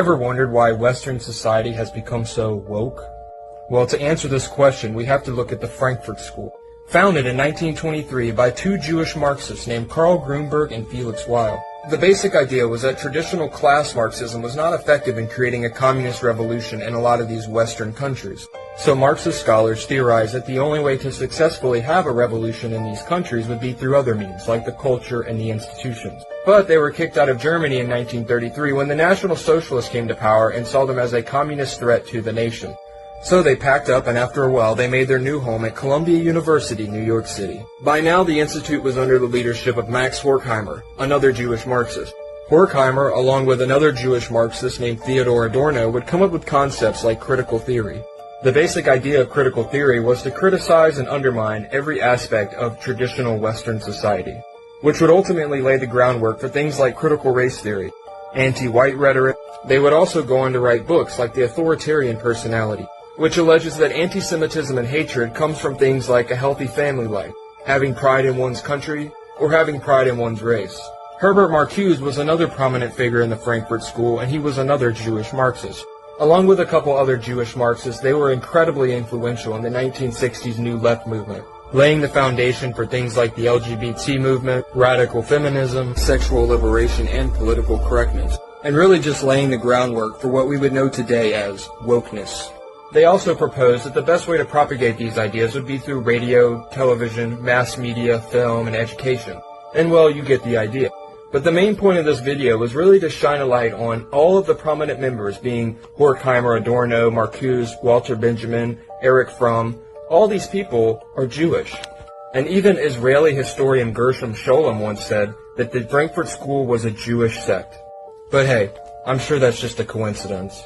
Ever wondered why Western society has become so woke? Well, to answer this question, we have to look at the Frankfurt School. Founded in 1923 by two Jewish Marxists named Karl Grunberg and Felix Weil. The basic idea was that traditional class Marxism was not effective in creating a communist revolution in a lot of these Western countries. So Marxist scholars theorized that the only way to successfully have a revolution in these countries would be through other means, like the culture and the institutions. But they were kicked out of Germany in 1933 when the National Socialists came to power and saw them as a communist threat to the nation. So they packed up, and after a while they made their new home at Columbia University, New York City. By now the institute was under the leadership of Max Horkheimer, another Jewish Marxist. Horkheimer, along with another Jewish Marxist named Theodor Adorno, would come up with concepts like critical theory. The basic idea of critical theory was to criticize and undermine every aspect of traditional Western society, which would ultimately lay the groundwork for things like critical race theory, anti-white rhetoric. They would also go on to write books like The Authoritarian Personality, which alleges that anti-Semitism and hatred comes from things like a healthy family life, having pride in one's country, or having pride in one's race. Herbert Marcuse was another prominent figure in the Frankfurt School, and he was another Jewish Marxist. Along with a couple other Jewish Marxists, they were incredibly influential in the 1960s New Left movement, laying the foundation for things like the LGBT movement, radical feminism, sexual liberation, and political correctness, and really just laying the groundwork for what we would know today as wokeness. They also proposed that the best way to propagate these ideas would be through radio, television, mass media, film, and education. And well, you get the idea. But the main point of this video was really to shine a light on all of the prominent members, being Horkheimer, Adorno, Marcuse, Walter Benjamin, Erich Fromm. All these people are Jewish. And even Israeli historian Gershom Scholem once said that the Frankfurt School was a Jewish sect. But hey, I'm sure that's just a coincidence.